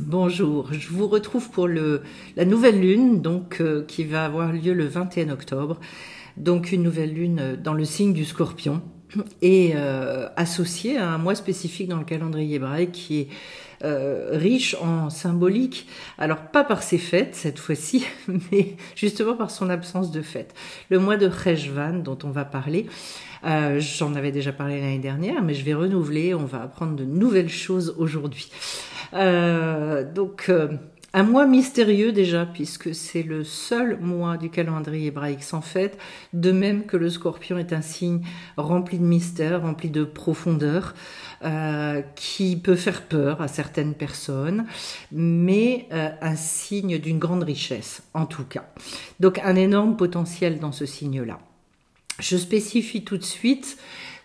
Bonjour, je vous retrouve pour la nouvelle lune qui va avoir lieu le 21 octobre. Donc une nouvelle lune dans le signe du Scorpion et associée à un mois spécifique dans le calendrier hébraïque qui est riche en symbolique. Alors pas par ses fêtes cette fois-ci, mais justement par son absence de fête. Le mois de Cheshvan dont on va parler. J'en avais déjà parlé l'année dernière, mais je vais renouveler, on va apprendre de nouvelles choses aujourd'hui. Un mois mystérieux déjà, puisque c'est le seul mois du calendrier hébraïque sans fête, de même que le Scorpion est un signe rempli de mystère, rempli de profondeur, qui peut faire peur à certaines personnes, mais un signe d'une grande richesse, en tout cas. Donc un énorme potentiel dans ce signe-là. Je spécifie tout de suite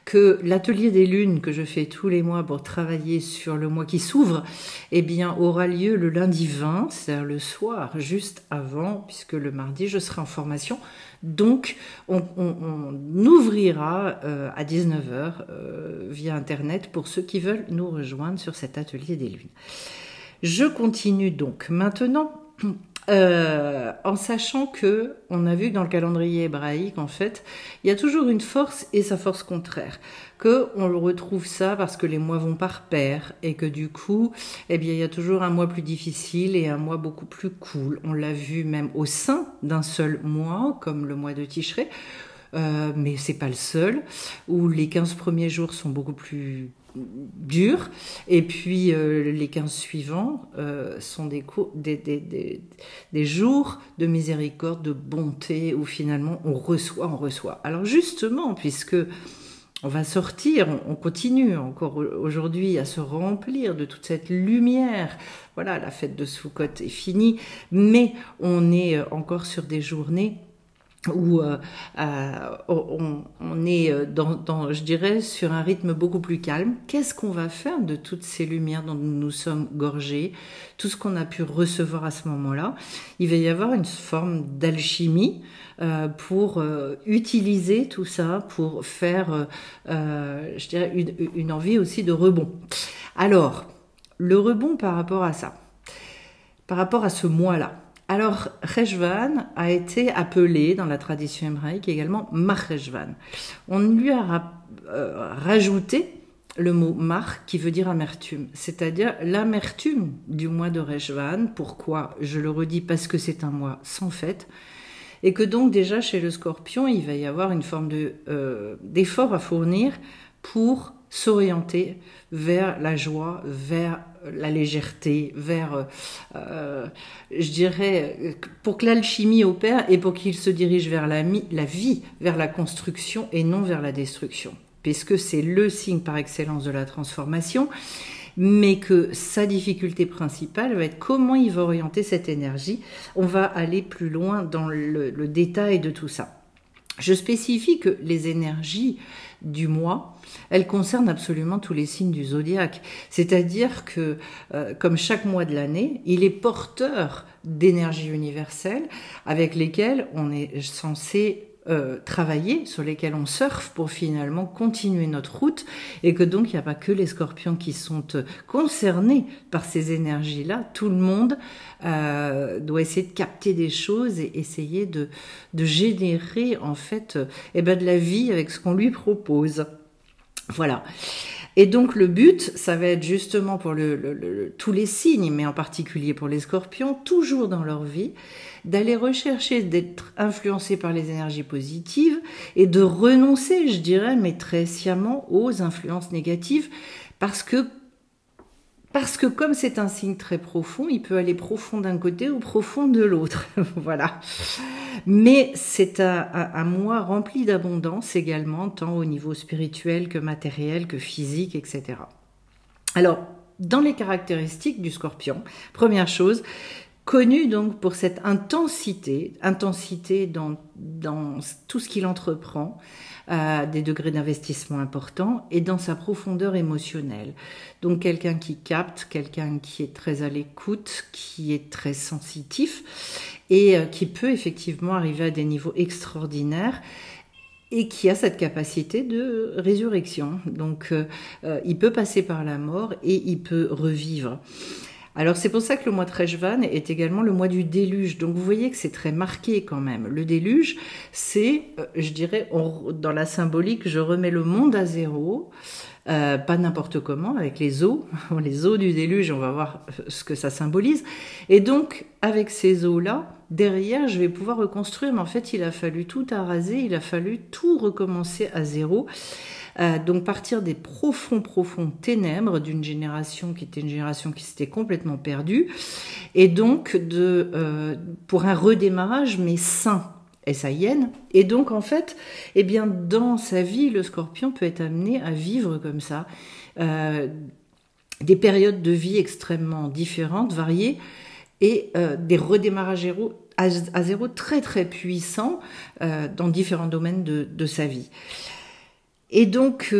que l'atelier des lunes que je fais tous les mois pour travailler sur le mois qui s'ouvre, aura lieu le lundi 20, c'est-à-dire le soir, juste avant, puisque le mardi, je serai en formation. Donc, on ouvrira à 19h via Internet pour ceux qui veulent nous rejoindre sur cet atelier des lunes. Je continue donc maintenant. En sachant que on a vu dans le calendrier hébraïque, en fait, il y a toujours une force et sa force contraire. Que on le retrouve ça parce que les mois vont par paire et que du coup, il y a toujours un mois plus difficile et un mois beaucoup plus cool. On l'a vu même au sein d'un seul mois, comme le mois de Tishré, mais c'est pas le seul, où les 15 premiers jours sont beaucoup plus durs, et puis les 15 suivants sont des jours de miséricorde, de bonté, où finalement on reçoit. Alors justement, puisque on va sortir, on continue encore aujourd'hui à se remplir de toute cette lumière. Voilà, la fête de Sukkot est finie, mais on est encore sur des journées où on est je dirais, sur un rythme beaucoup plus calme. Qu'est-ce qu'on va faire de toutes ces lumières dont nous nous sommes gorgés, tout ce qu'on a pu recevoir à ce moment-là? Il va y avoir une forme d'alchimie pour utiliser tout ça, pour faire, je dirais, une envie aussi de rebond. Alors, le rebond par rapport à ça, par rapport à ce mois-là. Alors, Cheshvan a été appelé dans la tradition hébraïque également Mar-Cheshvan. On lui a rajouté le mot Mar qui veut dire amertume, c'est-à-dire l'amertume du mois de Cheshvan. Pourquoi? Je le redis, parce que c'est un mois sans fête et que donc déjà chez le Scorpion, il va y avoir une forme d'effort à fournir pour s'orienter vers la joie, vers la légèreté, vers, je dirais, pour que l'alchimie opère et pour qu'il se dirige vers la vie, vers la construction et non vers la destruction. Puisque c'est le signe par excellence de la transformation, mais que sa difficulté principale va être comment il va orienter cette énergie. On va aller plus loin dans le détail de tout ça. Je spécifie que les énergies du mois, elles concernent absolument tous les signes du zodiaque. C'est-à-dire que, comme chaque mois de l'année, il est porteur d'énergies universelles avec lesquelles on est censé travailler, sur lesquels on surfe pour finalement continuer notre route, et que donc il n'y a pas que les Scorpions qui sont concernés par ces énergies-là. Tout le monde doit essayer de capter des choses et essayer de générer en fait de la vie avec ce qu'on lui propose. Voilà. Et donc le but, ça va être justement pour tous les signes, mais en particulier pour les Scorpions, toujours dans leur vie, d'aller rechercher d'être influencés par les énergies positives et de renoncer, je dirais, mais très sciemment, aux influences négatives, parce que comme c'est un signe très profond, il peut aller profond d'un côté ou profond de l'autre. Voilà. Mais c'est un mois rempli d'abondance également, tant au niveau spirituel que matériel, que physique, etc. Alors, dans les caractéristiques du Scorpion, première chose, connu donc pour cette intensité dans tout ce qu'il entreprend, des degrés d'investissement importants et dans sa profondeur émotionnelle. Donc quelqu'un qui capte, quelqu'un qui est très à l'écoute, qui est très sensitif et qui peut effectivement arriver à des niveaux extraordinaires et qui a cette capacité de résurrection. Donc il peut passer par la mort et il peut revivre. Alors c'est pour ça que le mois de Rejvan est également le mois du déluge. Donc vous voyez que c'est très marqué quand même. Le déluge, c'est, je dirais, dans la symbolique, je remets le monde à zéro, pas n'importe comment, avec les eaux du déluge, on va voir ce que ça symbolise. Et donc avec ces eaux-là, derrière, je vais pouvoir reconstruire, mais en fait il a fallu tout araser, il a fallu tout recommencer à zéro. Donc partir des profonds ténèbres d'une génération qui était une génération qui s'était complètement perdue, et donc pour un redémarrage mais sain, S-A-I-N. Et donc en fait, eh bien dans sa vie, le Scorpion peut être amené à vivre comme ça des périodes de vie extrêmement différentes, variées, et des redémarrages à zéro très très puissants dans différents domaines de sa vie. Et donc,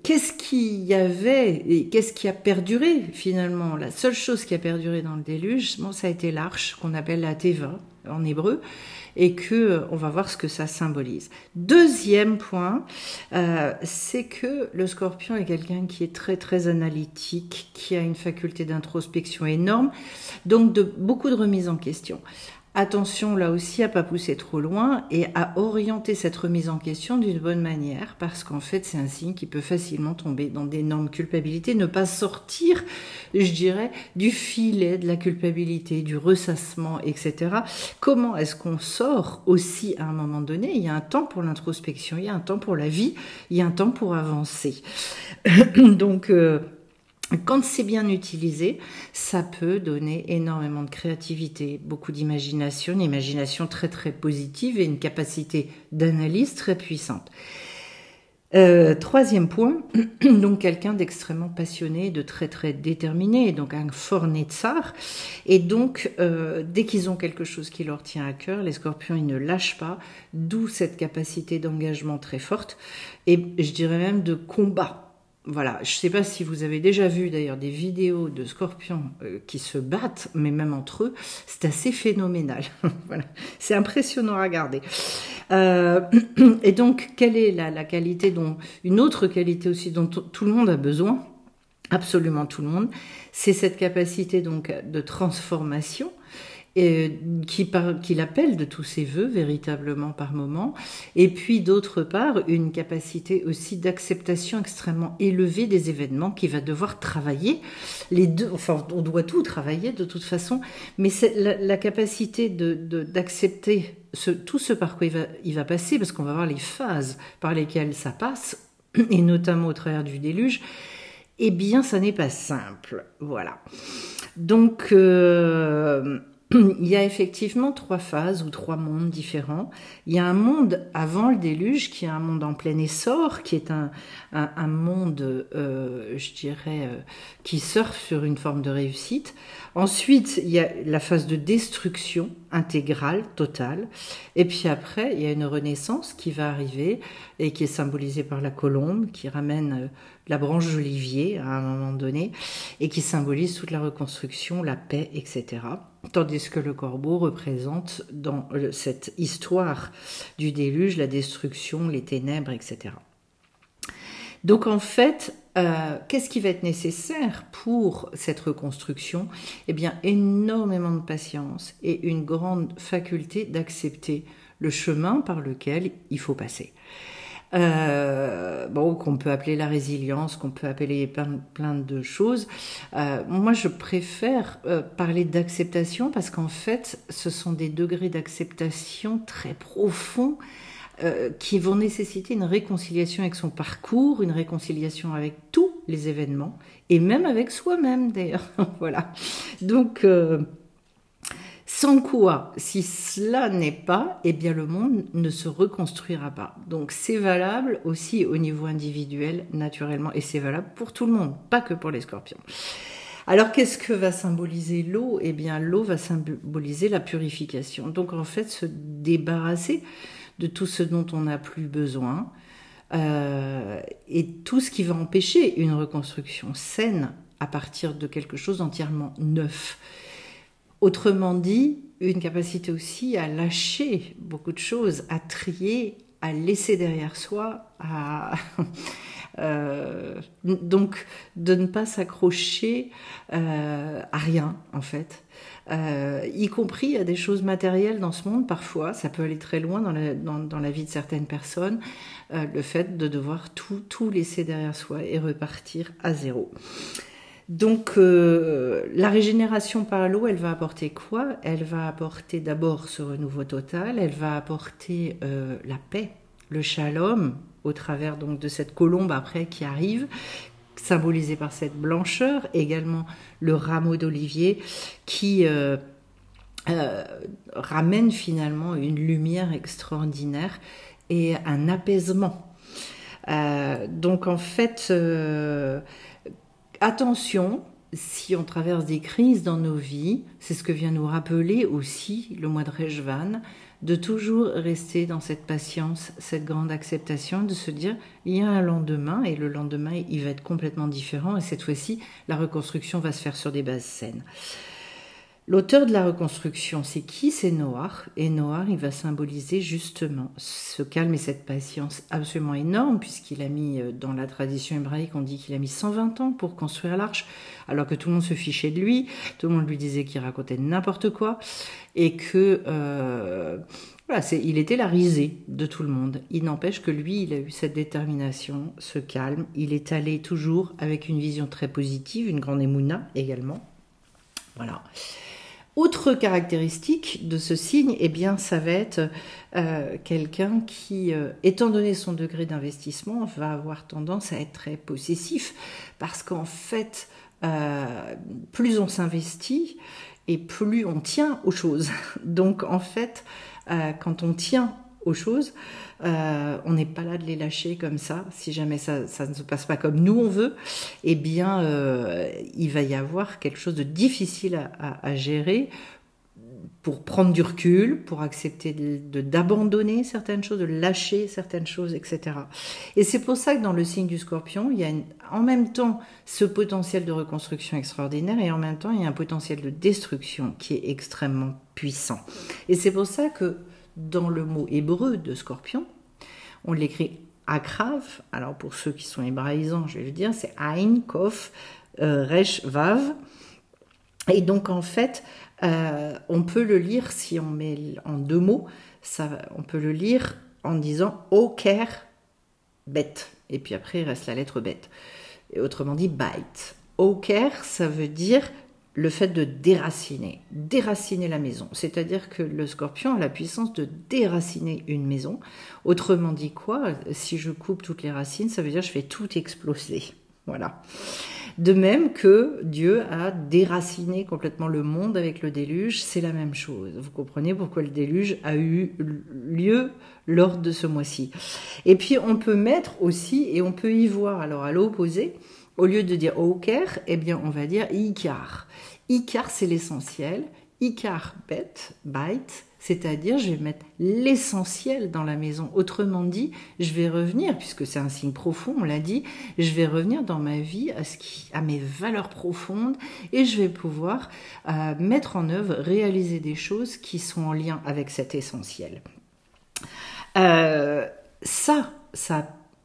qu'est-ce qu'il y avait et qu'est-ce qui a perduré finalement? La seule chose qui a perduré dans le déluge, bon, ça a été l'arche qu'on appelle la Teva en hébreu, et on va voir ce que ça symbolise. Deuxième point, c'est que le Scorpion est quelqu'un qui est très très analytique, qui a une faculté d'introspection énorme, donc beaucoup de remise en question. Attention là aussi à pas pousser trop loin et à orienter cette remise en question d'une bonne manière, parce qu'en fait c'est un signe qui peut facilement tomber dans d'énormes culpabilités, ne pas sortir, je dirais, du filet de la culpabilité, du ressassement, etc. Comment est-ce qu'on sort aussi à un moment donné? Il y a un temps pour l'introspection, il y a un temps pour la vie, il y a un temps pour avancer. Donc quand c'est bien utilisé, ça peut donner énormément de créativité, beaucoup d'imagination, une imagination très très positive et une capacité d'analyse très puissante. Troisième point, donc quelqu'un d'extrêmement passionné, de très très déterminé, donc un fort Netzar. Et donc, dès qu'ils ont quelque chose qui leur tient à cœur, les Scorpions, ils ne lâchent pas, d'où cette capacité d'engagement très forte, et je dirais même de combat. Voilà, je ne sais pas si vous avez déjà vu d'ailleurs des vidéos de Scorpions qui se battent, mais même entre eux, c'est assez phénoménal. Voilà, c'est impressionnant à regarder. Et donc, quelle est la qualité une autre qualité aussi dont tout le monde a besoin, absolument tout le monde, c'est cette capacité donc de transformation. Qu'il appelle de tous ses voeux véritablement par moment, et puis d'autre part une capacité aussi d'acceptation extrêmement élevée des événements qu'il va devoir travailler, les deux, enfin on doit tout travailler de toute façon, mais c'est la capacité d'accepter tout ce par quoi il va passer, parce qu'on va voir les phases par lesquelles ça passe, et notamment au travers du déluge, eh bien ça n'est pas simple, voilà. Donc il y a effectivement 3 phases ou 3 mondes différents. Il y a un monde avant le déluge qui est un monde en plein essor, qui est un monde, je dirais, qui surfe sur une forme de réussite. Ensuite, il y a la phase de destruction intégrale, totale. Et puis après, il y a une renaissance qui va arriver et qui est symbolisée par la colombe, qui ramène la branche d'olivier à un moment donné et qui symbolise toute la reconstruction, la paix, etc. Tandis que le corbeau représente dans cette histoire du déluge la destruction, les ténèbres, etc. Donc en fait, qu'est-ce qui va être nécessaire pour cette reconstruction? Eh bien, énormément de patience et une grande faculté d'accepter le chemin par lequel il faut passer. Qu'on peut appeler la résilience, qu'on peut appeler plein de choses. Moi, je préfère parler d'acceptation parce qu'en fait, ce sont des degrés d'acceptation très profonds qui vont nécessiter une réconciliation avec son parcours, une réconciliation avec tous les événements et même avec soi-même d'ailleurs. Voilà. Donc sans quoi, si cela n'est pas, eh bien le monde ne se reconstruira pas. Donc c'est valable aussi au niveau individuel, naturellement, et c'est valable pour tout le monde, pas que pour les Scorpions. Alors qu'est-ce que va symboliser l'eau? Eh bien l'eau va symboliser la purification. Donc en fait, se débarrasser de tout ce dont on n'a plus besoin et tout ce qui va empêcher une reconstruction saine à partir de quelque chose d'entièrement neuf. Autrement dit, une capacité aussi à lâcher beaucoup de choses, à trier, à laisser derrière soi, Donc, de ne pas s'accrocher à rien, en fait. Y compris à des choses matérielles dans ce monde, parfois, ça peut aller très loin dans la vie de certaines personnes, le fait de devoir tout laisser derrière soi et repartir à zéro. Donc, la régénération par l'eau, elle va apporter quoi? Elle va apporter d'abord ce renouveau total, elle va apporter la paix, le shalom, au travers donc de cette colombe après qui arrive, symbolisée par cette blancheur, également le rameau d'olivier qui ramène finalement une lumière extraordinaire et un apaisement. Donc en fait, attention, si on traverse des crises dans nos vies, c'est ce que vient nous rappeler aussi le mois de Rejvan, de toujours rester dans cette patience, cette grande acceptation, de se dire il y a un lendemain et le lendemain il va être complètement différent et cette fois-ci la reconstruction va se faire sur des bases saines. L'auteur de la reconstruction, c'est qui? C'est Noach. Et Noach, il va symboliser justement ce calme et cette patience absolument énorme, puisqu'il a mis, dans la tradition hébraïque, on dit qu'il a mis 120 ans pour construire l'arche, alors que tout le monde se fichait de lui, tout le monde lui disait qu'il racontait n'importe quoi, et que voilà, il était la risée de tout le monde. Il n'empêche que lui, il a eu cette détermination, ce calme. Il est allé toujours avec une vision très positive, une grande émouna également. Voilà. Autre caractéristique de ce signe, eh bien, ça va être quelqu'un qui, étant donné son degré d'investissement, va avoir tendance à être très possessif, parce qu'en fait, plus on s'investit et plus on tient aux choses. Donc, en fait, quand on tient aux choses, on n'est pas là de les lâcher comme ça. Si jamais ça ne se passe pas comme nous on veut, eh bien il va y avoir quelque chose de difficile à gérer pour prendre du recul, pour accepter d'abandonner certaines choses, de lâcher certaines choses, etc. Et c'est pour ça que dans le signe du Scorpion, il y a en même temps ce potentiel de reconstruction extraordinaire et en même temps il y a un potentiel de destruction qui est extrêmement puissant. Et c'est pour ça que dans le mot hébreu de Scorpion, on l'écrit Akrav. Alors pour ceux qui sont hébraïsants, je vais le dire, c'est Ain, Kof, Resh, Vav. Et donc en fait, on peut le lire, si on met en deux mots, on peut le lire en disant Oker, bête. Et puis après, il reste la lettre bête. Et autrement dit, bait. Oker, ça veut dire le fait de déraciner la maison. C'est-à-dire que le Scorpion a la puissance de déraciner une maison. Autrement dit quoi? Si je coupe toutes les racines, ça veut dire que je fais tout exploser. Voilà. De même que Dieu a déraciné complètement le monde avec le déluge, c'est la même chose. Vous comprenez pourquoi le déluge a eu lieu lors de ce mois-ci. Et puis on peut mettre aussi, et on peut y voir alors à l'opposé, au lieu de dire Oker, eh bien on va dire Ikar. Ikar, c'est l'essentiel. Ikar, bait, c'est-à-dire je vais mettre l'essentiel dans la maison. Autrement dit, je vais revenir, puisque c'est un signe profond, on l'a dit, je vais revenir dans ma vie à mes valeurs profondes et je vais pouvoir mettre en œuvre, réaliser des choses qui sont en lien avec cet essentiel. Ça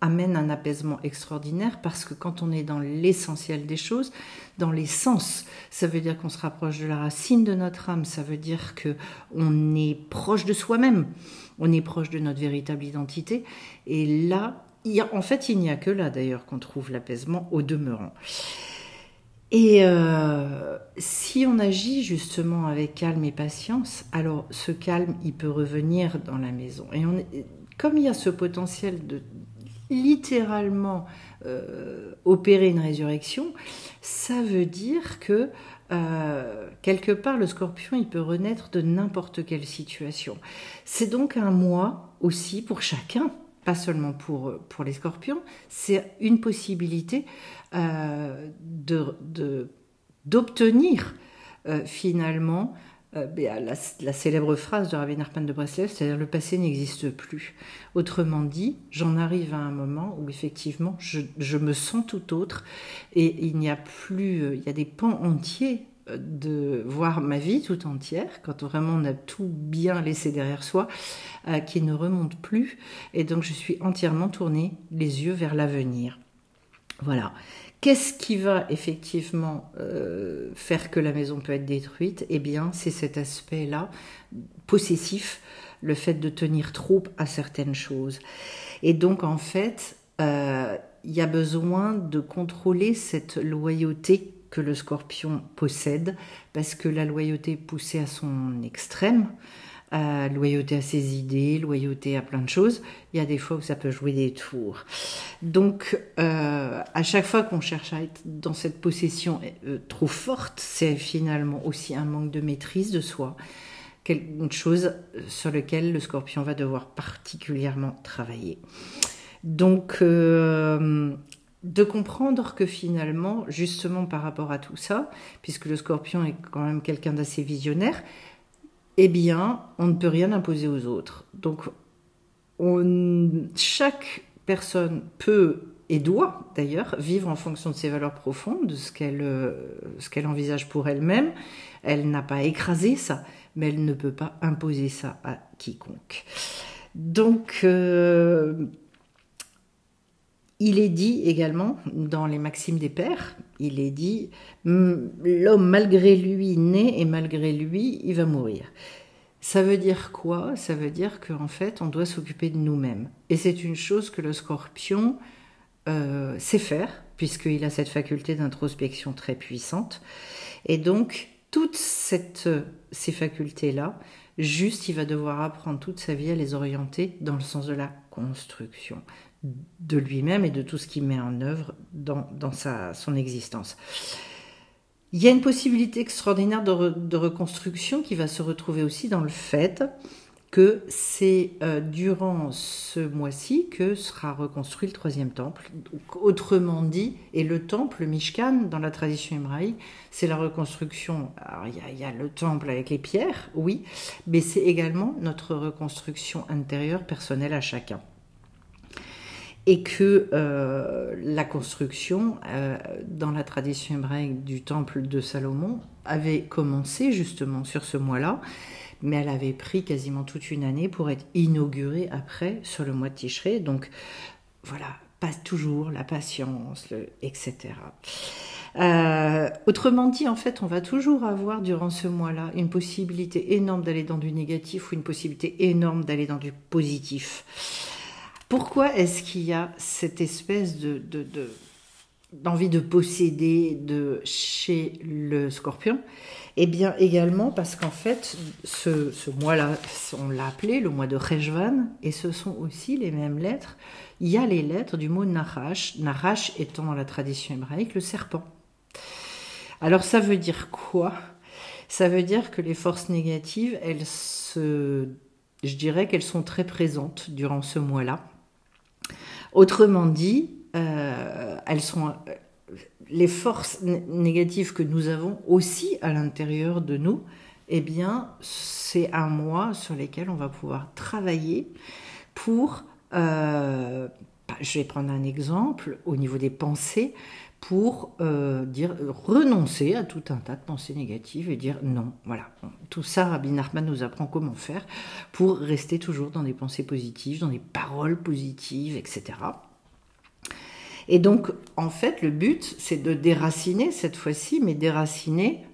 amène un apaisement extraordinaire parce que quand on est dans l'essentiel des choses, dans l'essence, ça veut dire qu'on se rapproche de la racine de notre âme, ça veut dire qu'on est proche de soi-même, on est proche de notre véritable identité. Et là, en fait, il n'y a que là d'ailleurs qu'on trouve l'apaisement au demeurant. Et si on agit justement avec calme et patience, alors ce calme, il peut revenir dans la maison. Et comme il y a ce potentiel de littéralement opérer une résurrection, ça veut dire que quelque part le Scorpion il peut renaître de n'importe quelle situation. C'est donc un mois aussi pour chacun, pas seulement pour les Scorpions, c'est une possibilité d'obtenir finalement la célèbre phrase de Rabbi Nachman de Breslev, c'est-à-dire le passé n'existe plus. Autrement dit, j'en arrive à un moment où effectivement je me sens tout autre et il n'y a plus, il y a des pans entiers de voir ma vie tout entière, quand vraiment on a tout bien laissé derrière soi, qui ne remonte plus et donc je suis entièrement tournée les yeux vers l'avenir. Voilà. Qu'est-ce qui va effectivement faire que la maison peut être détruite? Eh bien, c'est cet aspect-là, possessif, le fait de tenir trop à certaines choses. Et donc, en fait, il y a besoin de contrôler cette loyauté que le Scorpion possède, parce que la loyauté poussée à son extrême, loyauté à ses idées, loyauté à plein de choses, il y a des fois où ça peut jouer des tours. Donc, à chaque fois qu'on cherche à être dans cette possession trop forte, c'est finalement aussi un manque de maîtrise de soi, quelque chose sur lequel le Scorpion va devoir particulièrement travailler. Donc, de comprendre que finalement, justement par rapport à tout ça, puisque le Scorpion est quand même quelqu'un d'assez visionnaire, eh bien, on ne peut rien imposer aux autres. Donc, chaque personne peut et doit d'ailleurs vivre en fonction de ses valeurs profondes, de ce qu'elle envisage pour elle-même. Elle n'a pas écrasé ça, mais elle ne peut pas imposer ça à quiconque. Donc, il est dit également, dans les Maximes des Pères, il est dit « L'homme, malgré lui, naît et malgré lui, il va mourir ». Ça veut dire quoi? Ça veut dire qu'en fait, on doit s'occuper de nous-mêmes. Et c'est une chose que le Scorpion sait faire, puisqu'il a cette faculté d'introspection très puissante. Et donc, toutes ces facultés-là, juste, il va devoir apprendre toute sa vie à les orienter dans le sens de la construction de lui-même et de tout ce qu'il met en œuvre dans son existence. Il y a une possibilité extraordinaire de reconstruction qui va se retrouver aussi dans le fait que c'est durant ce mois-ci que sera reconstruit le troisième temple. Donc, autrement dit, et le temple, le Mishkan, dans la tradition hébraïque, c'est la reconstruction. Alors, il y a le temple avec les pierres, oui, mais c'est également notre reconstruction intérieure personnelle à chacun. Et que la construction, dans la tradition hébraïque du temple de Salomon, avait commencé justement sur ce mois-là, mais elle avait pris quasiment toute une année pour être inaugurée après, sur le mois de Tishré. Donc voilà, passe toujours la patience, etc. Autrement dit, en fait, on va toujours avoir durant ce mois-là une possibilité énorme d'aller dans du négatif ou une possibilité énorme d'aller dans du positif. Pourquoi est-ce qu'il y a cette espèce d'envie de posséder chez le Scorpion? Eh bien également parce qu'en fait, ce mois-là, on l'a appelé le mois de Rejvan, et ce sont aussi les mêmes lettres. Il y a les lettres du mot Nahash, Nahash étant dans la tradition hébraïque le serpent. Alors ça veut dire quoi? Ça veut dire que les forces négatives, je dirais qu'elles sont très présentes durant ce mois-là. Autrement dit, les forces négatives que nous avons aussi à l'intérieur de nous, eh bien, c'est un mois sur lesquels on va pouvoir travailler pour, je vais prendre un exemple, au niveau des pensées, pour renoncer à tout un tas de pensées négatives et dire non, voilà. Tout ça, Rabbi Nachman nous apprend comment faire pour rester toujours dans des pensées positives, dans des paroles positives, etc. Et donc, en fait, le but, c'est de déraciner cette fois-ci, mais déraciner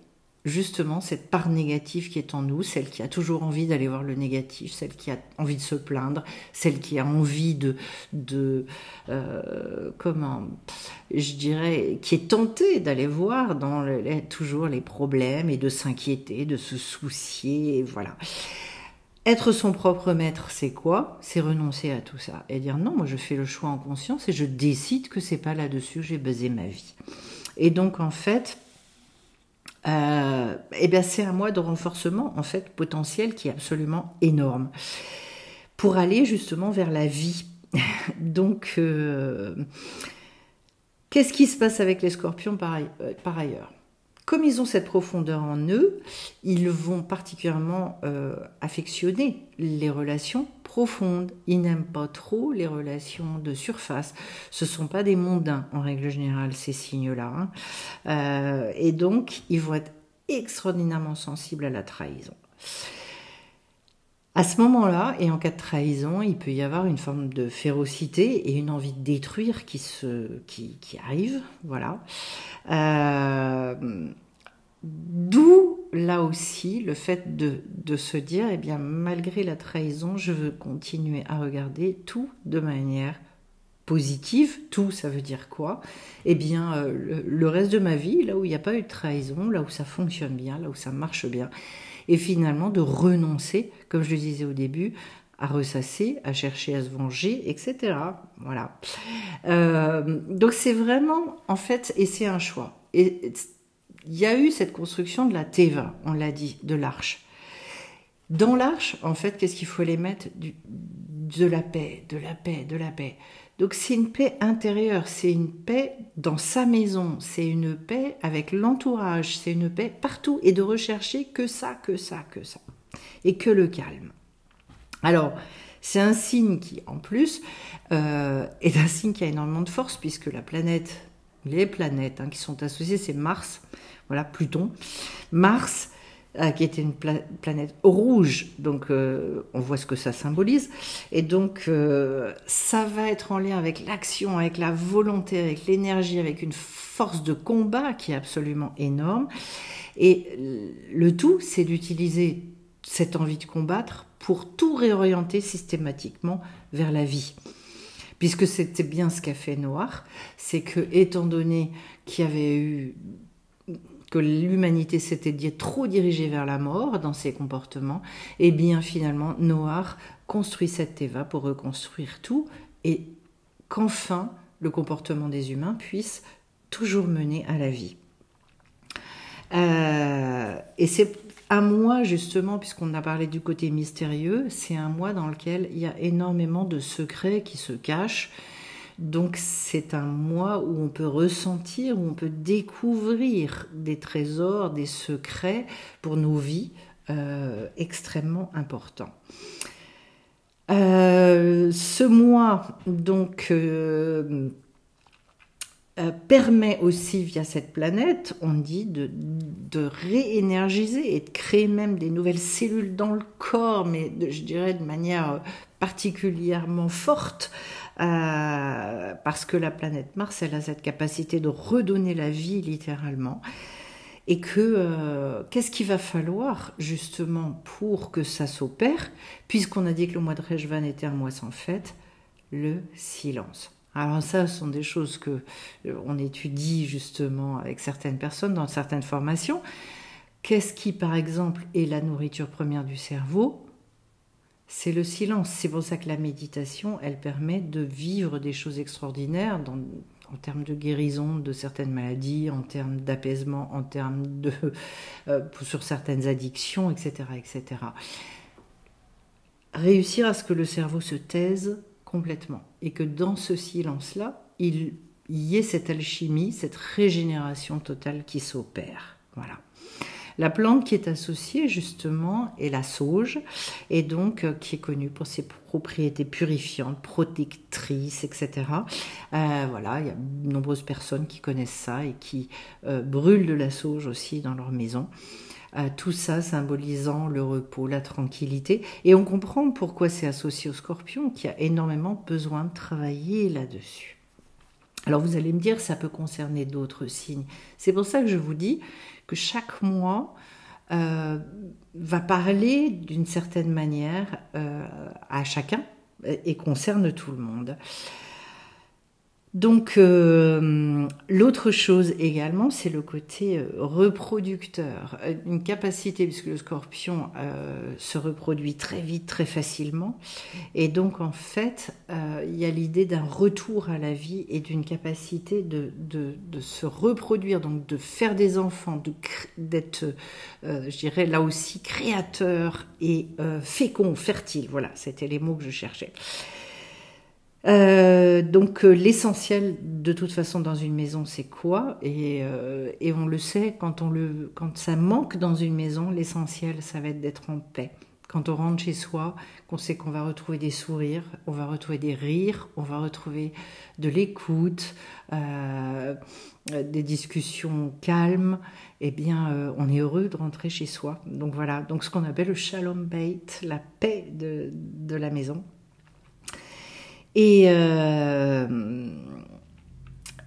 justement cette part négative qui est en nous, celle qui a toujours envie d'aller voir le négatif, celle qui a envie de se plaindre, celle qui a envie je dirais, qui est tentée d'aller voir toujours les problèmes et de s'inquiéter, de se soucier, et voilà. Être son propre maître, c'est quoi? C'est renoncer à tout ça et dire non, moi je fais le choix en conscience et je décide que c'est pas là-dessus que j'ai basé ma vie. Et donc en fait, c'est un mois de renforcement en fait potentiel qui est absolument énorme pour aller justement vers la vie. Donc qu'est-ce qui se passe avec les Scorpions par ailleurs? Comme ils ont cette profondeur en eux, ils vont particulièrement affectionner les relations profondes. Ils n'aiment pas trop les relations de surface. Ce ne sont pas des mondains, en règle générale, ces signes-là. Et donc, ils vont être extraordinairement sensibles à la trahison. À ce moment-là, et en cas de trahison, il peut y avoir une forme de férocité et une envie de détruire qui arrive, voilà. D'où, là aussi, le fait de se dire, eh bien, malgré la trahison, je veux continuer à regarder tout de manière positive. Tout, ça veut dire quoi? Eh bien, le reste de ma vie, là où il n'y a pas eu de trahison, là où ça fonctionne bien, là où ça marche bien, et finalement de renoncer, comme je le disais au début, à ressasser, à chercher à se venger, etc. Voilà. Donc c'est vraiment, en fait, et c'est un choix. Et il y a eu cette construction de la Teva, on l'a dit, de l'arche. Dans l'arche, en fait, qu'est-ce qu'il faut aller mettre? De la paix, de la paix, de la paix. Donc c'est une paix intérieure, c'est une paix dans sa maison, c'est une paix avec l'entourage, c'est une paix partout, et de rechercher que ça, que ça, que ça, et que le calme. Alors, c'est un signe qui, en plus, est un signe qui a énormément de force, puisque la planète, les planètes qui sont associées, c'est Mars, voilà, Pluton, Mars, qui était une planète rouge, donc on voit ce que ça symbolise, et donc ça va être en lien avec l'action, avec la volonté, avec l'énergie, avec une force de combat qui est absolument énorme, et le tout, c'est d'utiliser cette envie de combattre pour tout réorienter systématiquement vers la vie. Puisque c'était bien ce qu'a fait Noach, c'est que, étant donné qu'il y avait eu, que l'humanité s'était trop dirigée vers la mort dans ses comportements, et bien finalement Noach construit cette Teva pour reconstruire tout, et qu'enfin le comportement des humains puisse toujours mener à la vie. Et c'est un mois, justement, puisqu'on a parlé du côté mystérieux, c'est un mois dans lequel il y a énormément de secrets qui se cachent. Donc c'est un mois où on peut ressentir, où on peut découvrir des trésors, des secrets pour nos vies extrêmement importants. Ce mois, donc, permet aussi, via cette planète, on dit, de réénergiser et de créer même des nouvelles cellules dans le corps, mais je dirais de manière particulièrement forte, parce que la planète Mars, elle a cette capacité de redonner la vie littéralement. Et que qu'est-ce qu'il va falloir justement pour que ça s'opère, puisqu'on a dit que le mois de Rejvan était un mois sans fête? Le silence. Alors ça, ce sont des choses que on étudie justement avec certaines personnes dans certaines formations. Qu'est-ce qui, par exemple, est la nourriture première du cerveau? C'est le silence. C'est pour ça que la méditation, elle permet de vivre des choses extraordinaires en termes de guérison de certaines maladies, en termes d'apaisement, en termes de sur certaines addictions, etc., etc. Réussir à ce que le cerveau se taise complètement, et que dans ce silence-là, il y ait cette alchimie, cette régénération totale qui s'opère. Voilà. La plante qui est associée justement est la sauge, et donc qui est connue pour ses propriétés purifiantes, protectrices, etc. Voilà, il y a de nombreuses personnes qui connaissent ça et qui brûlent de la sauge aussi dans leur maison. Tout ça symbolisant le repos, la tranquillité. Et on comprend pourquoi c'est associé au Scorpion, qui a énormément besoin de travailler là-dessus. Alors vous allez me dire, ça peut concerner d'autres signes. C'est pour ça que je vous dis que chaque mois va parler d'une certaine manière à chacun et concerne tout le monde. Donc l'autre chose également, c'est le côté reproducteur, une capacité, puisque le Scorpion se reproduit très vite, très facilement, et donc en fait il y a l'idée d'un retour à la vie et d'une capacité de se reproduire, donc de faire des enfants, d'être je dirais là aussi créateur et fécond, fertile, voilà, c'était les mots que je cherchais. Donc l'essentiel de toute façon dans une maison c'est quoi, et on le sait quand ça manque dans une maison, l'essentiel ça va être d'être en paix, Quand on rentre chez soi, qu'on sait qu'on va retrouver des sourires, on va retrouver des rires, on va retrouver de l'écoute, des discussions calmes, eh bien, on est heureux de rentrer chez soi. Donc voilà, donc ce qu'on appelle le Shalom Beit, la paix de la maison. Et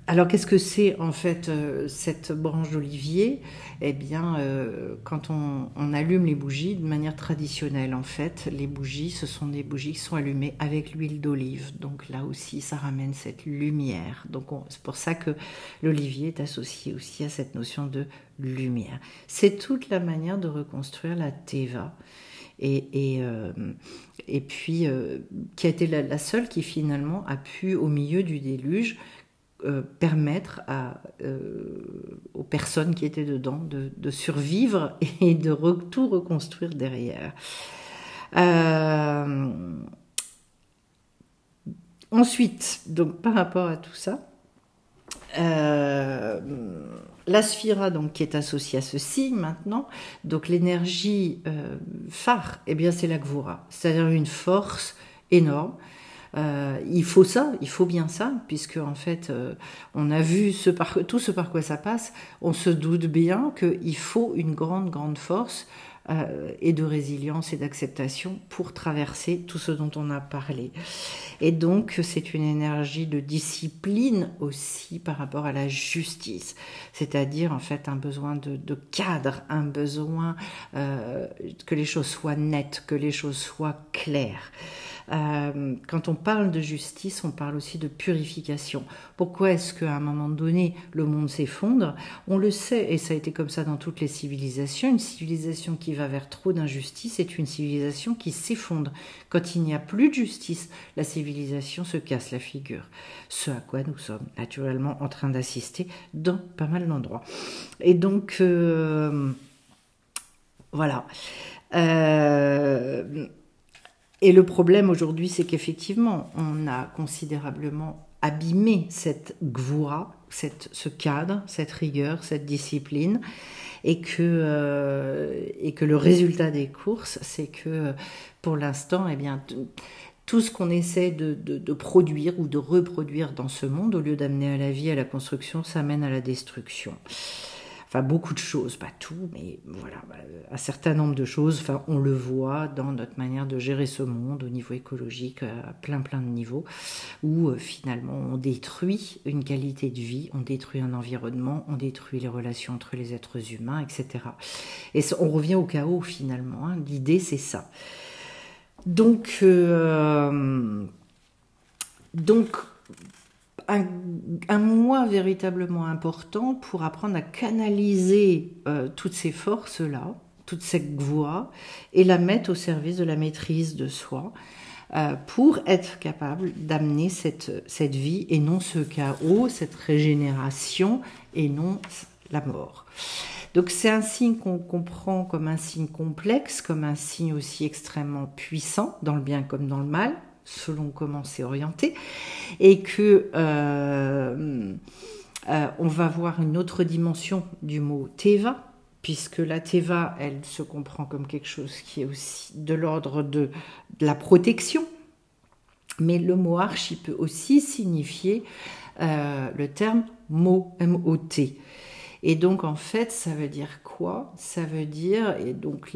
alors, qu'est-ce que c'est en fait cette branche d'olivier? Eh bien, quand on allume les bougies de manière traditionnelle, en fait, les bougies, ce sont des bougies qui sont allumées avec l'huile d'olive. Donc là aussi, ça ramène cette lumière. Donc c'est pour ça que l'olivier est associé aussi à cette notion de lumière. C'est toute la manière de reconstruire la Teva. Et puis, qui a été la seule qui finalement a pu, au milieu du déluge, permettre aux personnes qui étaient dedans de survivre et de tout reconstruire derrière. Ensuite, donc par rapport à tout ça, la sphira donc qui est associée à ce signe maintenant, donc l'énergie phare, eh bien c'est la Gvura, c'est-à-dire une force énorme. Il faut ça, il faut bien ça, puisque en fait, on a vu tout ce par quoi ça passe. On se doute bien qu'il faut une grande force et de résilience et d'acceptation pour traverser tout ce dont on a parlé. Et donc, c'est une énergie de discipline aussi par rapport à la justice, c'est-à-dire en fait un besoin de cadre, un besoin que les choses soient nettes, que les choses soient claires. Quand on parle de justice, on parle aussi de purification. Pourquoi est-ce qu'à un moment donné, le monde s'effondre? On le sait, et ça a été comme ça dans toutes les civilisations. Une civilisation qui va vers trop d'injustice est une civilisation qui s'effondre. Quand il n'y a plus de justice, la civilisation se casse la figure. Ce à quoi nous sommes naturellement en train d'assister dans pas mal d'endroits. Et donc, voilà. Et le problème aujourd'hui, c'est qu'effectivement, on a considérablement abîmé cette gvura, ce cadre, cette rigueur, cette discipline, et que le résultat des courses, c'est que pour l'instant, eh bien, tout ce qu'on essaie de produire ou de reproduire dans ce monde, au lieu d'amener à la vie, à la construction, ça mène à la destruction. Enfin, beaucoup de choses, pas tout, mais voilà, un certain nombre de choses, enfin, on le voit dans notre manière de gérer ce monde au niveau écologique, à plein de niveaux, où finalement on détruit une qualité de vie, on détruit un environnement, on détruit les relations entre les êtres humains, etc. Et on revient au chaos finalement, hein. L'idée c'est ça. Donc un mois véritablement important pour apprendre à canaliser toutes ces forces-là, toute cette voix, et la mettre au service de la maîtrise de soi, pour être capable d'amener cette vie et non ce chaos, cette régénération et non la mort. Donc c'est un signe qu'on comprend comme un signe complexe, comme un signe aussi extrêmement puissant, dans le bien comme dans le mal, selon comment c'est orienté, et que on va voir une autre dimension du mot Teva, puisque la Teva, elle se comprend comme quelque chose qui est aussi de l'ordre de la protection, mais le mot archi peut aussi signifier le terme mot, M-O-T. Et donc, en fait, ça veut dire quoi? Ça veut dire, et donc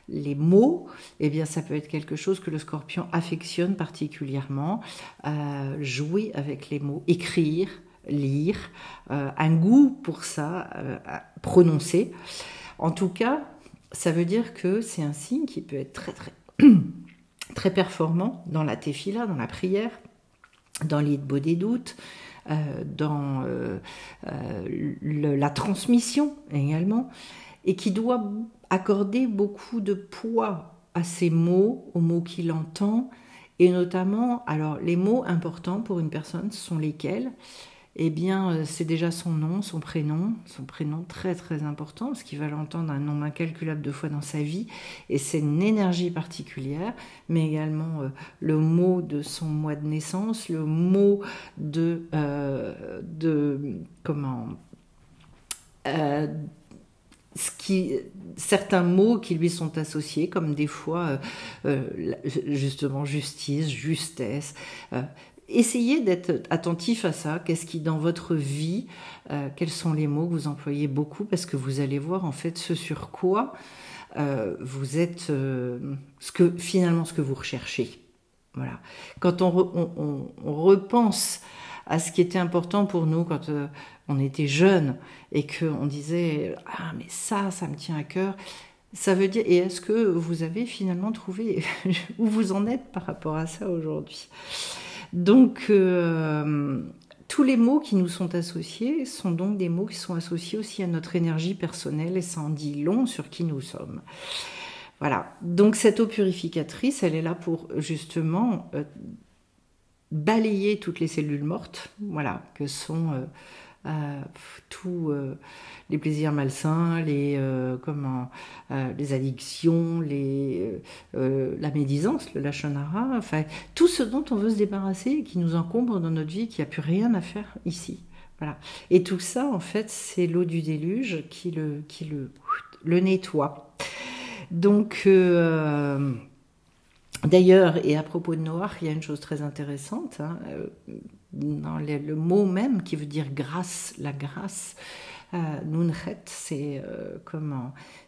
les mots, eh bien, ça peut être quelque chose que le scorpion affectionne particulièrement, jouer avec les mots, écrire, lire, un goût pour ça, prononcer. En tout cas, ça veut dire que c'est un signe qui peut être très performant dans la tefila, dans la prière, dans l'idbo des doutes, dans la transmission également, et qui doit accorder beaucoup de poids à ces mots, aux mots qu'il entend, et notamment, alors les mots importants pour une personne sont lesquels? Eh bien, c'est déjà son nom très important, parce qu'il va l'entendre un nombre incalculable de fois dans sa vie, et c'est une énergie particulière, mais également le mot de son mois de naissance, le mot certains mots qui lui sont associés, comme des fois, justement, justice, justesse. Essayez d'être attentif à ça. Qu'est-ce qui, dans votre vie, quels sont les mots que vous employez beaucoup, parce que vous allez voir, en fait, ce sur quoi vous êtes, finalement, ce que vous recherchez. Voilà. Quand on repense à ce qui était important pour nous quand on était jeune et qu'on disait « Ah, mais ça me tient à cœur », ça veut dire « Et est-ce que vous avez finalement trouvé où vous en êtes par rapport à ça aujourd'hui ?» Donc, tous les mots qui nous sont associés sont donc des mots qui sont associés aussi à notre énergie personnelle, et ça en dit long sur qui nous sommes. Voilà, donc cette eau purificatrice, elle est là pour justement balayer toutes les cellules mortes, voilà, que sont tous les plaisirs malsains, les addictions, la médisance, le lashon hara, enfin tout ce dont on veut se débarrasser et qui nous encombre dans notre vie, qui n'a plus rien à faire ici. Voilà. Et tout ça, en fait, c'est l'eau du déluge qui le nettoie. Donc, d'ailleurs, et à propos de Noach, il y a une chose très intéressante, hein, dans le mot même qui veut dire grâce, la grâce, Nunchet, c'est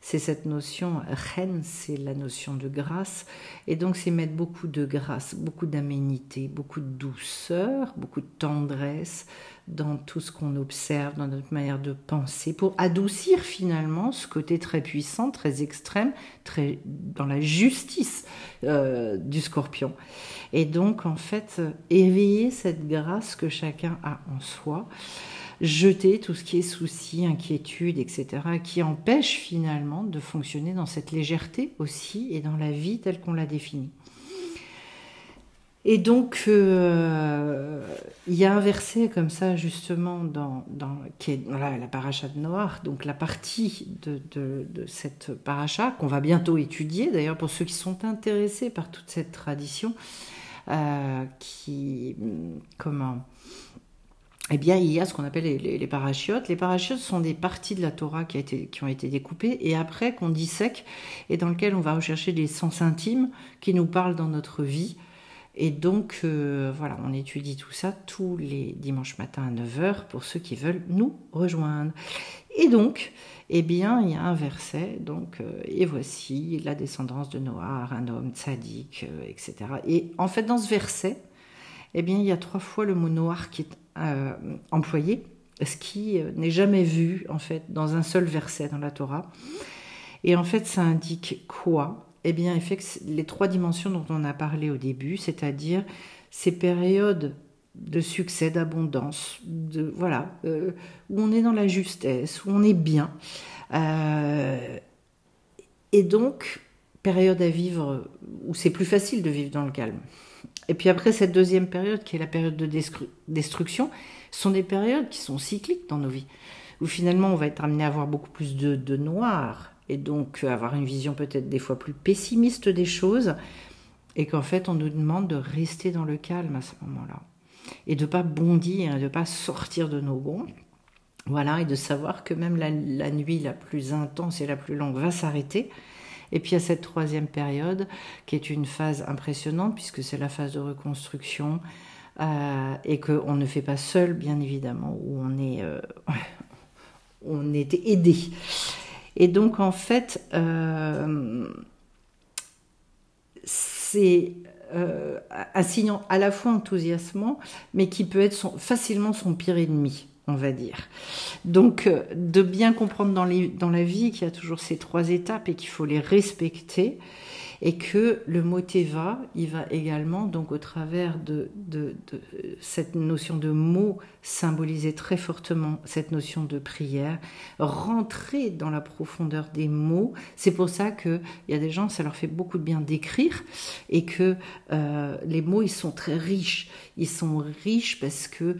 cette notion, Chen, c'est la notion de grâce, et donc c'est mettre beaucoup de grâce, beaucoup d'aménité, beaucoup de douceur, beaucoup de tendresse dans tout ce qu'on observe, dans notre manière de penser, pour adoucir finalement ce côté très puissant, très extrême, très dans la justice du Scorpion. Et donc en fait, éveiller cette grâce que chacun a en soi, jeter tout ce qui est souci, inquiétude, etc., qui empêche finalement de fonctionner dans cette légèreté aussi et dans la vie telle qu'on l'a définie. Et donc, il y a un verset comme ça, justement, qui est dans la paracha de Noach, donc la partie de cette paracha, qu'on va bientôt étudier, d'ailleurs, pour ceux qui sont intéressés par toute cette tradition, eh bien, il y a ce qu'on appelle les parachiotes. Les parachiotes sont des parties de la Torah qui ont été découpées et après qu'on dissèque et dans lequel on va rechercher des sens intimes qui nous parlent dans notre vie. Et donc, voilà, on étudie tout ça tous les dimanches matins à 9h pour ceux qui veulent nous rejoindre. Et donc, eh bien, il y a un verset, donc, et voici la descendance de Noach, un homme tzaddik, etc. Et en fait, dans ce verset, eh bien, il y a 3 fois le mot Noach qui est employé, ce qui n'est jamais vu, en fait, dans un seul verset dans la Torah. Et en fait, ça indique quoi ? Eh bien, il fait que les 3 dimensions dont on a parlé au début, c'est-à-dire ces périodes de succès, d'abondance, où on est dans la justesse, où on est bien. Et donc, période à vivre où c'est plus facile de vivre dans le calme. Et puis après, cette deuxième période, qui est la période de destruction, sont des périodes qui sont cycliques dans nos vies, où finalement on va être amené à avoir beaucoup plus de noir, et donc avoir une vision peut-être des fois plus pessimiste des choses, et qu'en fait on nous demande de rester dans le calme à ce moment-là, et de ne pas bondir, et de ne pas sortir de nos gonds, voilà, et de savoir que même la nuit la plus intense et la plus longue va s'arrêter. Et puis il y a cette 3e période qui est une phase impressionnante puisque c'est la phase de reconstruction et qu'on ne fait pas seul, bien évidemment, où on est aidé. Et donc en fait, c'est un signe à la fois enthousiasmant, mais qui peut être facilement son pire ennemi, on va dire. Donc, de bien comprendre dans la vie qu'il y a toujours ces 3 étapes et qu'il faut les respecter, et que le mot Teva, il va également, donc au travers de cette notion de mot, symboliser très fortement cette notion de prière, rentrer dans la profondeur des mots. C'est pour ça qu'il y a des gens, ça leur fait beaucoup de bien d'écrire, et que les mots, ils sont très riches. Ils sont riches parce que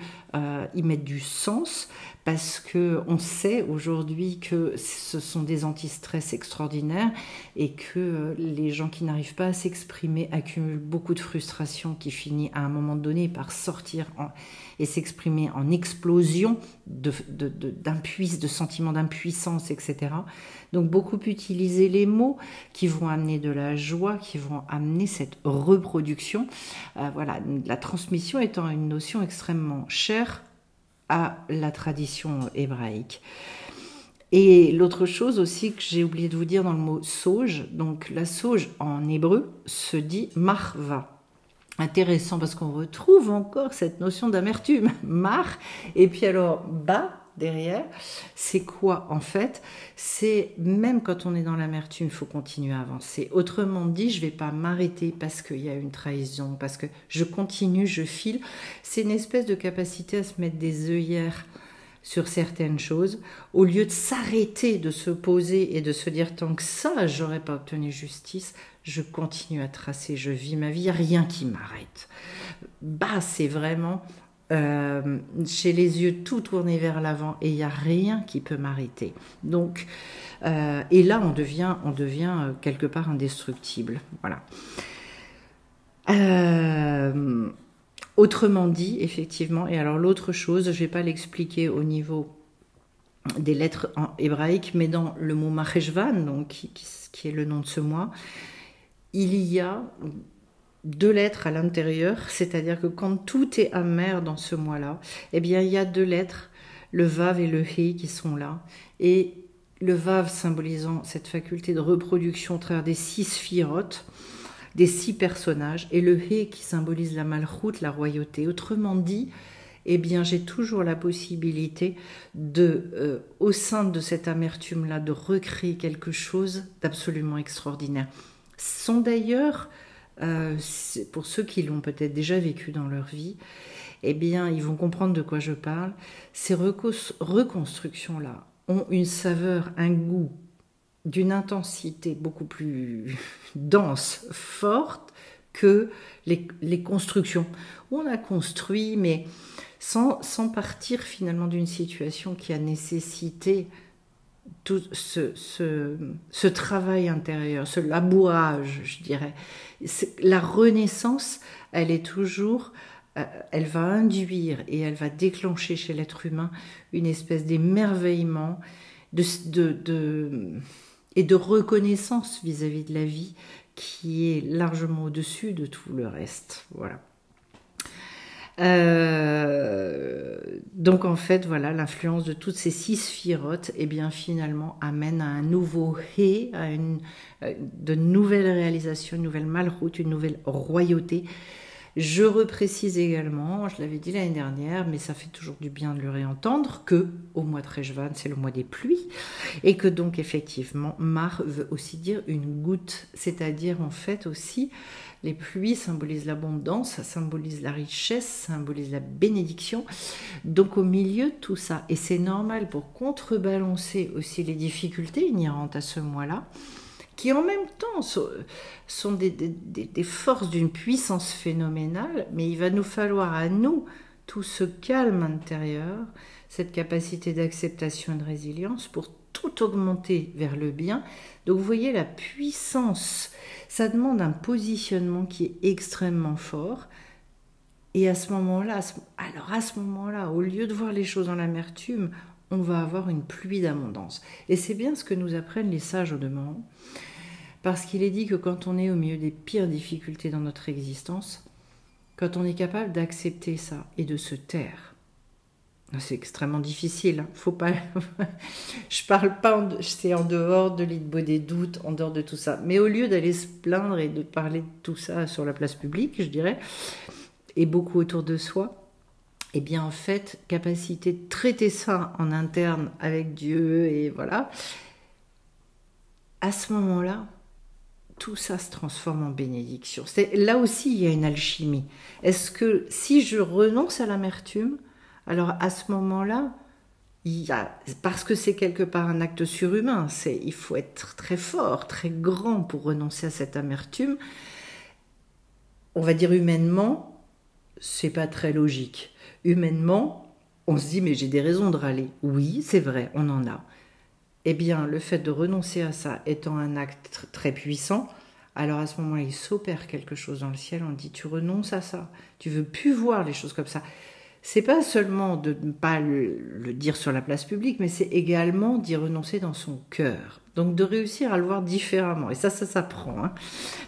ils mettent du sens, parce que on sait aujourd'hui que ce sont des anti-stress extraordinaires et que les gens qui n'arrivent pas à s'exprimer accumulent beaucoup de frustration qui finit à un moment donné par sortir et s'exprimer en explosion de sentiments d'impuissance, etc. Donc beaucoup utiliser les mots qui vont amener de la joie, qui vont amener cette reproduction. Voilà, la transmission étant une notion extrêmement chère à la tradition hébraïque. Et l'autre chose aussi que j'ai oublié de vous dire dans le mot sauge, donc la sauge en hébreu se dit marva. Intéressant parce qu'on retrouve encore cette notion d'amertume, mar, et puis alors ba derrière, c'est quoi en fait? C'est même quand on est dans l'amertume, il faut continuer à avancer. Autrement dit, je ne vais pas m'arrêter parce qu'il y a une trahison, parce que je continue, je file. C'est une espèce de capacité à se mettre des œillères sur certaines choses, au lieu de s'arrêter, de se poser et de se dire tant que ça, j'aurais pas obtenu justice, je continue à tracer, je vis ma vie, il n'y a rien qui m'arrête. Bah, c'est vraiment j'ai les yeux tout tournés vers l'avant et il n'y a rien qui peut m'arrêter. Donc, et là, on devient quelque part indestructible. Voilà. Autrement dit, effectivement, et alors l'autre chose, je ne vais pas l'expliquer au niveau des lettres en hébraïque, mais dans le mot Marcheshvan, donc qui est le nom de ce mois, il y a 2 lettres à l'intérieur, c'est-à-dire que quand tout est amer dans ce mois-là, eh bien il y a 2 lettres, le Vav et le He qui sont là, et le Vav symbolisant cette faculté de reproduction au travers des 6 sphirotes, des 6 personnages, et le He qui symbolise la Malchut, la royauté. Autrement dit, eh bien, j'ai toujours la possibilité de, au sein de cette amertume-là, de recréer quelque chose d'absolument extraordinaire. Ce sont d'ailleurs, pour ceux qui l'ont peut-être déjà vécu dans leur vie, eh bien, ils vont comprendre de quoi je parle. Ces reconstructions-là ont une saveur, un goût, d'une intensité beaucoup plus dense, forte que les constructions. Où on a construit, mais sans partir finalement d'une situation qui a nécessité tout ce travail intérieur, ce labourage, je dirais. La renaissance, elle est toujours... elle va induire et elle va déclencher chez l'être humain une espèce d'émerveillement, et de reconnaissance vis-à-vis de la vie qui est largement au-dessus de tout le reste. Voilà. Donc en fait, voilà, l'influence de toutes ces 6 sphirotes, eh bien finalement amène à un nouveau He, à de nouvelles réalisations, une nouvelle malchut, une nouvelle royauté. Je reprécise également, je l'avais dit l'année dernière, mais ça fait toujours du bien de le réentendre, que au mois de Rejvan, c'est le mois des pluies, et que donc effectivement, Mar veut aussi dire une goutte, c'est-à-dire en fait aussi, les pluies symbolisent l'abondance, ça symbolise la richesse, ça symbolise la bénédiction, donc au milieu de tout ça, et c'est normal pour contrebalancer aussi les difficultés inhérentes à ce mois-là, qui en même temps sont des forces d'une puissance phénoménale, mais il va nous falloir à nous tout ce calme intérieur, cette capacité d'acceptation et de résilience pour tout augmenter vers le bien. Donc vous voyez la puissance, ça demande un positionnement qui est extrêmement fort. Et à ce moment-là, au lieu de voir les choses dans l'amertume, on va avoir une pluie d'abondance. Et c'est bien ce que nous apprennent les sages au demeurant, parce qu'il est dit que quand on est au milieu des pires difficultés dans notre existence, quand on est capable d'accepter ça et de se taire, c'est extrêmement difficile, hein. Faut pas. Je parle pas, c'est en dehors de l'idée des doutes, en dehors de tout ça. Mais au lieu d'aller se plaindre et de parler de tout ça sur la place publique, je dirais, et beaucoup autour de soi, eh bien en fait, capacité de traiter ça en interne avec Dieu, et voilà, à ce moment-là, tout ça se transforme en bénédiction. Là aussi, il y a une alchimie. Est-ce que si je renonce à l'amertume, alors à ce moment-là, parce que c'est quelque part un acte surhumain, il faut être très fort, très grand pour renoncer à cette amertume, on va dire humainement, c'est pas très logique. Humainement, on se dit, mais j'ai des raisons de râler. Oui, c'est vrai, on en a. Eh bien, le fait de renoncer à ça étant un acte très puissant, alors à ce moment-là, il s'opère quelque chose dans le ciel. On dit, tu renonces à ça. Tu veux plus voir les choses comme ça. C'est pas seulement de ne pas le dire sur la place publique, mais c'est également d'y renoncer dans son cœur. Donc de réussir à le voir différemment. Et ça s'apprend. Hein.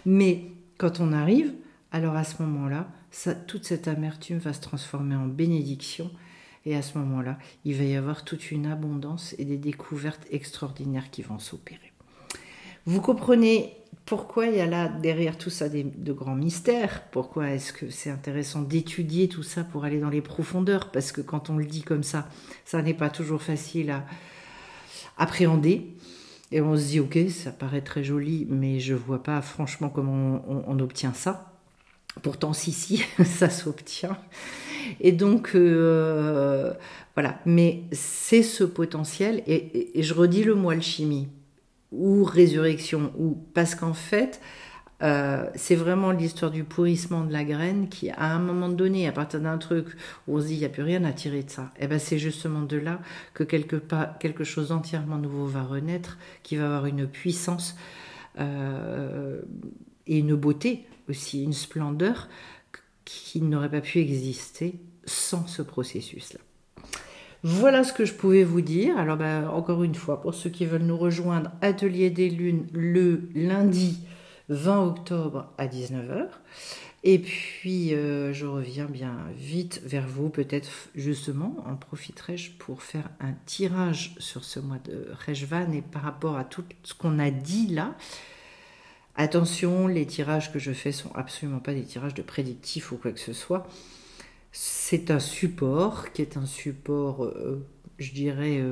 Mais quand on arrive, alors à ce moment-là, toute cette amertume va se transformer en bénédiction. Et à ce moment-là, il va y avoir toute une abondance et des découvertes extraordinaires qui vont s'opérer. Vous comprenez pourquoi il y a là derrière tout ça de grands mystères. Pourquoi est-ce que c'est intéressant d'étudier tout ça pour aller dans les profondeurs? Parce que quand on le dit comme ça n'est pas toujours facile à appréhender. Et on se dit, ok, ça paraît très joli, mais je vois pas franchement comment on obtient ça. Pourtant, si, ça s'obtient. Et donc, voilà. Mais c'est ce potentiel, et je redis le mot alchimie, ou résurrection, parce qu'en fait, c'est vraiment l'histoire du pourrissement de la graine qui, à un moment donné, à partir d'un truc où on se dit, il n'y a plus rien à tirer de ça, et ben c'est justement de là que quelque chose d'entièrement nouveau va renaître, qui va avoir une puissance et une beauté aussi, une splendeur qui n'aurait pas pu exister sans ce processus-là. Voilà ce que je pouvais vous dire. Alors encore une fois, pour ceux qui veulent nous rejoindre, Atelier des Lunes le lundi 20 octobre à 19h. Et puis je reviens bien vite vers vous, peut-être justement en profiterai-je pour faire un tirage sur ce mois de Rejvan et par rapport à tout ce qu'on a dit là. Attention, les tirages que je fais sont absolument pas des tirages de prédictifs ou quoi que ce soit. C'est un support qui est un support, je dirais,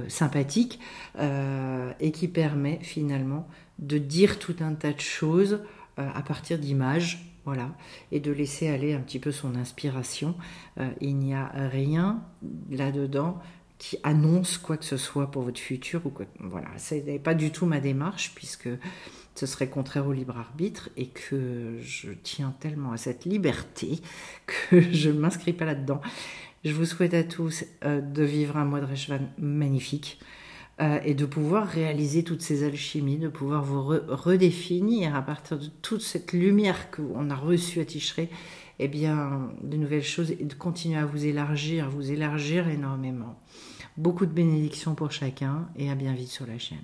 sympathique et qui permet finalement de dire tout un tas de choses à partir d'images, voilà, et de laisser aller un petit peu son inspiration. Il n'y a rien là-dedans qui annonce quoi que ce soit pour votre futur ou quoi. Voilà, ce n'est pas du tout ma démarche puisque ce serait contraire au libre arbitre et que je tiens tellement à cette liberté que je ne m'inscris pas là-dedans. Je vous souhaite à tous de vivre un mois de Rejvan magnifique et de pouvoir réaliser toutes ces alchimies, de pouvoir vous redéfinir à partir de toute cette lumière qu'on a reçue à Tishrei, eh bien, de nouvelles choses et de continuer à vous élargir énormément. Beaucoup de bénédictions pour chacun et à bien vite sur la chaîne.